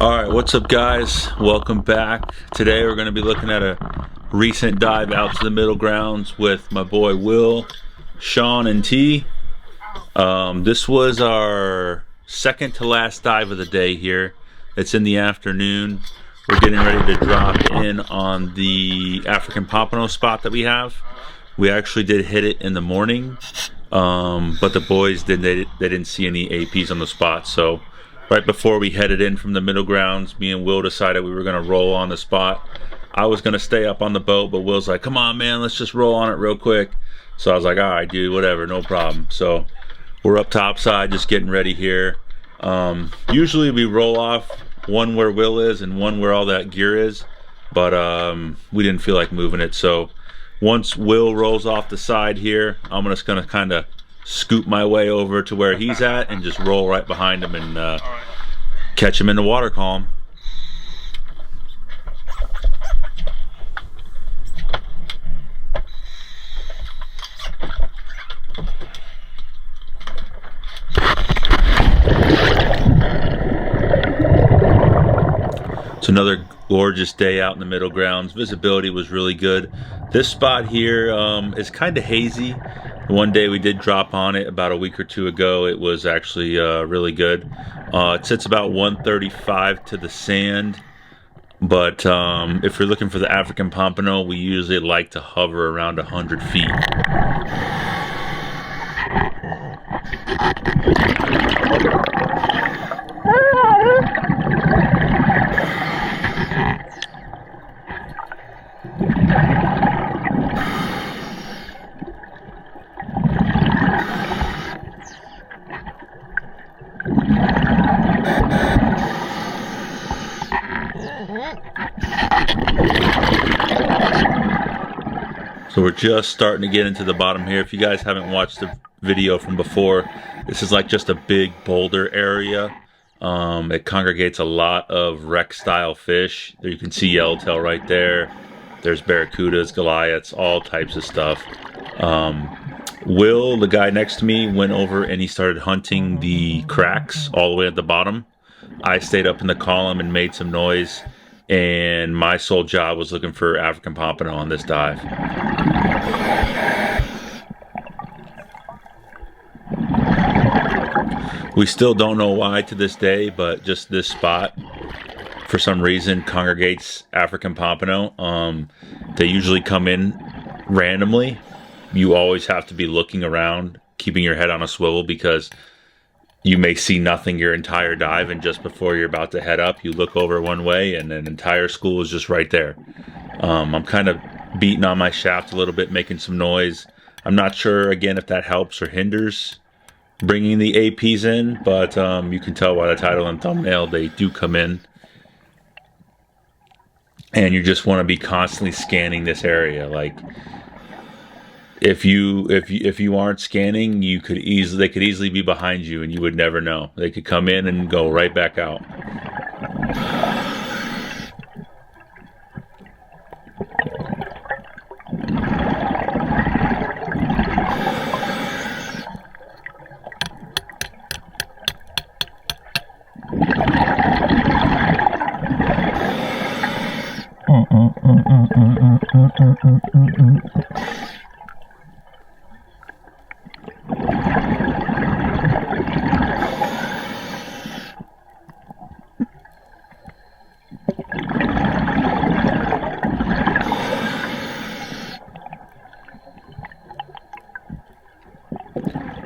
Alright, what's up guys? Welcome back. Today we're going to be looking at a recent dive out to the Middlegrounds with my boy Will, Sean, and T. This was our second to last dive of the day here. It's in the afternoon. We're getting ready to drop in on the African Pompano spot that we have. We actually did hit it in the morning, but the boys they didn't see any APs on the spot, so right before we headed in from the Middlegrounds, me and Will decided we were going to roll on the spot. I was going to stay up on the boat, but Will's like, come on, man, let's just roll on it real quick. So I was like, all right, dude, whatever, no problem. So we're up topside, just getting ready here. Usually we roll off one where Will is and one where all that gear is, but we didn't feel like moving it. So once Will rolls off the side here, I'm just going to kind of scoop my way over to where he's at and just roll right behind him and catch him in the water column. It's another gorgeous day out in the Middlegrounds. Visibility was really good. This spot here is kind of hazy. One day we did drop on it about a week or two ago. It was actually really good. It sits about 135 to the sand, but if you're looking for the African Pompano, we usually like to hover around 100 feet. So we're just starting to get into the bottom here. If you guys haven't watched the video from before, this is like just a big boulder area. It congregates a lot of wreck style fish. There you can see yellowtail right there. There's barracudas, goliaths, all types of stuff. Will, the guy next to me, went over and he started hunting the cracks all the way at the bottom. I stayed up in the column and made some noise, and my sole job was looking for African Pompano on this dive. We still don't know why to this day, but just this spot, for some reason, congregates African Pompano. They usually come in randomly. You always have to be looking around, keeping your head on a swivel, because you may see nothing your entire dive, and just before you're about to head up, you look over one way and an entire school is just right there. I'm kind of beating on my shaft a little bit, making some noise. I'm not sure, again, if that helps or hinders bringing the APs in, but you can tell by the title and thumbnail, they do come in. And you just want to be constantly scanning this area. Like, if you aren't scanning, they could easily be behind you and you would never know. They could come in and go right back out.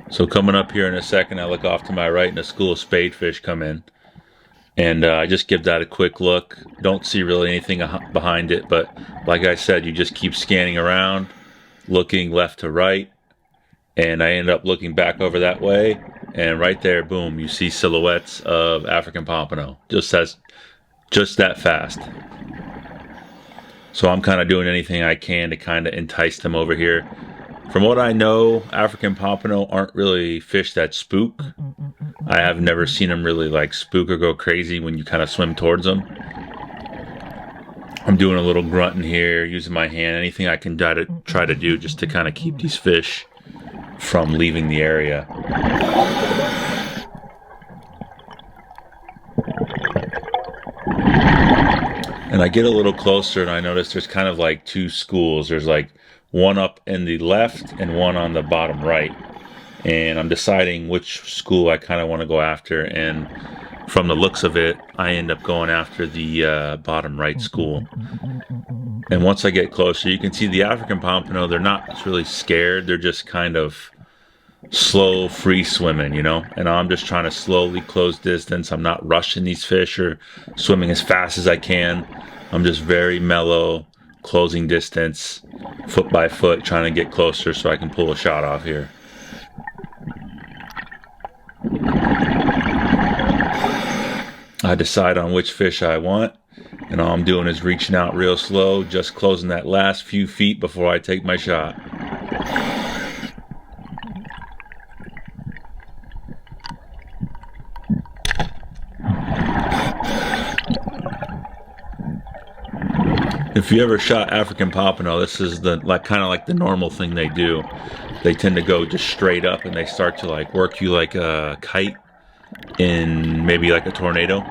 So coming up here in a second, I look off to my right and a school of spadefish come in. And I just give that a quick look. Don't see really anything behind it, but like I said, you just keep scanning around, looking left to right, and I end up looking back over that way, and right there, boom, you see silhouettes of African Pompano. Just that fast. So I'm kind of doing anything I can to kind of entice them over here. From what I know, African Pompano aren't really fish that spook. I have never seen them really like spook or go crazy when you kind of swim towards them. I'm doing a little grunting here, using my hand, anything I can try to do just to kind of keep these fish from leaving the area. And I get a little closer and I notice there's kind of like two schools. There's like one up in the left and one on the bottom right. And I'm deciding which school I kind of want to go after. And from the looks of it, I end up going after the bottom right school. And once I get closer, you can see the African pompano, they're not really scared. They're just kind of slow, free swimming, you know? And I'm just trying to slowly close distance. I'm not rushing these fish or swimming as fast as I can. I'm just very mellow, closing distance, foot by foot, trying to get closer so I can pull a shot off here. I decide on which fish I want, and all I'm doing is reaching out real slow, just closing that last few feet before I take my shot. If you ever shot African pompano, this is the kind of like the normal thing they do. They tend to go just straight up and they start to like work you like a kite in maybe like a tornado.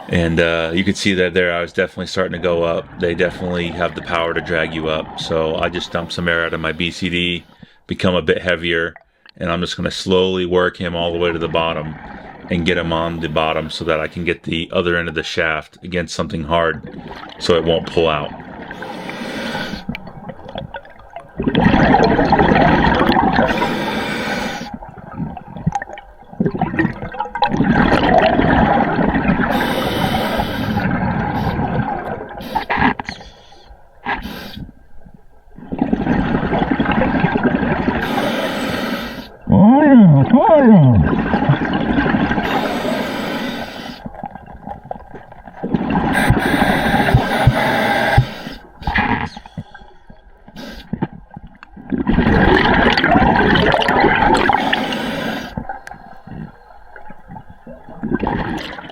And you could see that there I was definitely starting to go up. They definitely have the power to drag you up. So I just dumped some air out of my BCD, become a bit heavier, and I'm just going to slowly work him all the way to the bottom and get him on the bottom so that I can get the other end of the shaft against something hard so it won't pull out.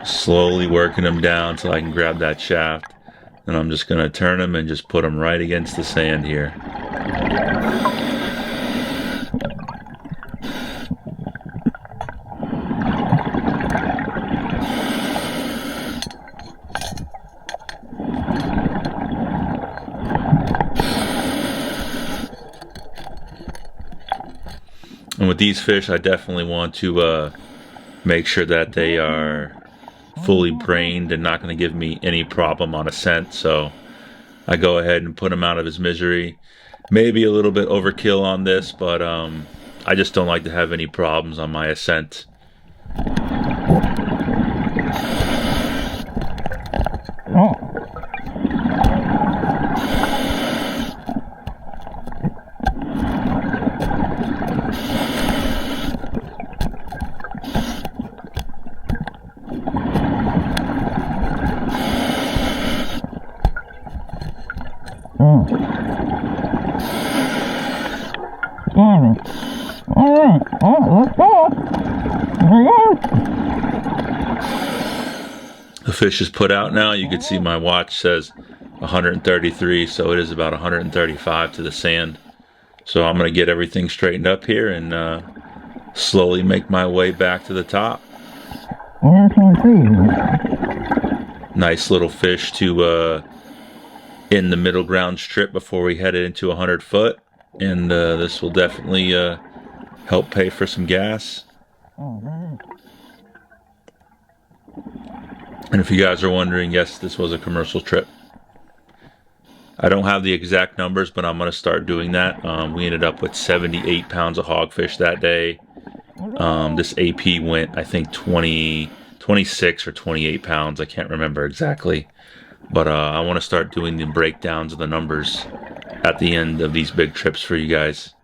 Slowly working him down so I can grab that shaft. And I'm just going to turn him and just put him right against the sand here. And with these fish, I definitely want to make sure that they are fully brained and not going to give me any problem on a scent. So I go ahead and put him out of his misery. Maybe a little bit overkill on this, but I just don't like to have any problems on my ascent. The fish is put out now. You can see my watch says 133, so it is about 135 to the sand. So I'm going to get everything straightened up here and slowly make my way back to the top. Nice little fish to in the Middlegrounds strip before we headed into 100 foot. And this will definitely help pay for some gas. And if you guys are wondering, yes, this was a commercial trip. I don't have the exact numbers, but I'm going to start doing that. We ended up with 78 pounds of hogfish that day. This AP went, I think, 26 or 28 pounds. I can't remember exactly. But I want to start doing the breakdowns of the numbers at the end of these big trips for you guys.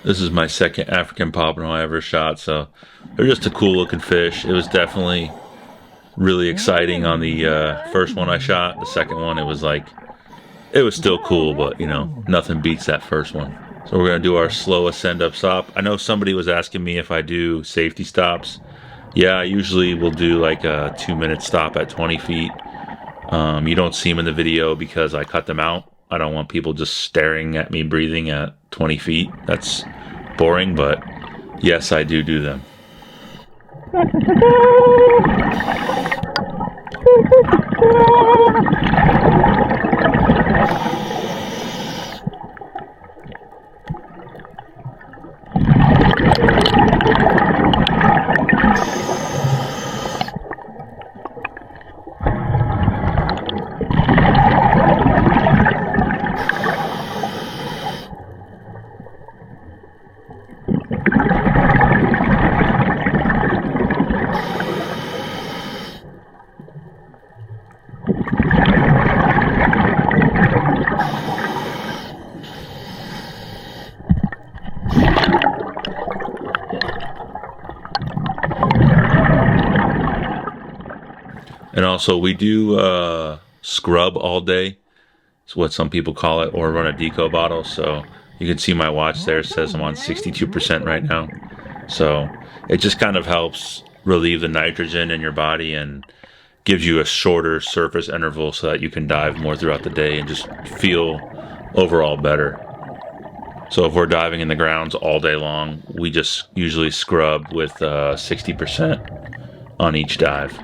This is my second African Pompano I ever shot, so they're just a cool looking fish. It was definitely really exciting on the first one I shot. The second one, it was still cool, but you know, nothing beats that first one. So we're gonna do our slow ascend up stop. I know somebody was asking me if I do safety stops. Yeah, I usually will do like a 2-minute stop at 20 feet. You don't see them in the video because I cut them out. I don't want people just staring at me breathing at 20 feet. That's boring, but yes, I do them. And also we do scrub all day. It's what some people call it, or run a deco bottle. So you can see my watch there, it says I'm on 62% right now. So it just kind of helps relieve the nitrogen in your body and gives you a shorter surface interval so that you can dive more throughout the day and just feel overall better. So if we're diving in the grounds all day long, we just usually scrub with 60% on each dive.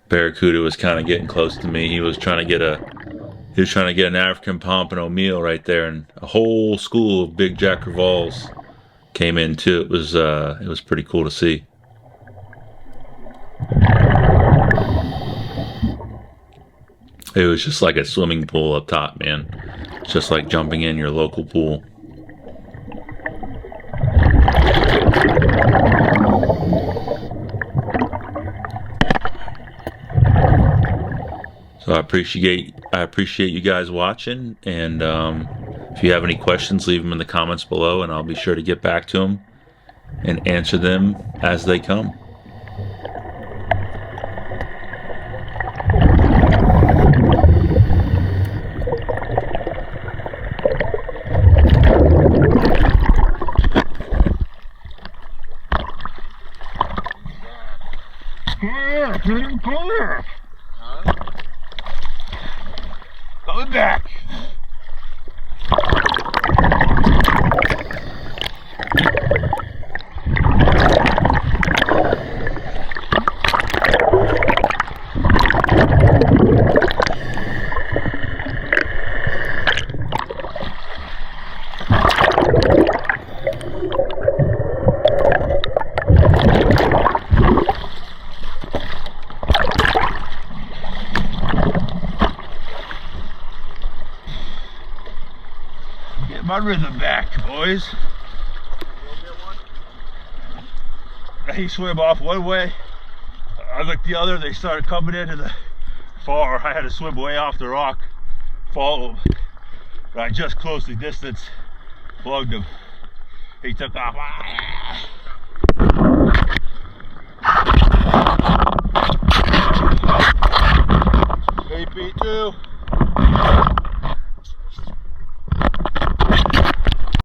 Barracuda was kind of getting close to me. He was trying to get an African Pompano meal right there, and a whole school of big Jack Crevalles came in too. It was pretty cool to see. It was just like a swimming pool up top, man. Just like jumping in your local pool. So I appreciate you guys watching, and if you have any questions, leave them in the comments below, and I'll be sure to get back to them and answer them as they come. Coming back. got rhythm back, boys. He swam off one way, I looked the other. They started coming into the far. I had to swim way off the rock, follow him. But I just closed the distance, plugged him. He took off. AP2.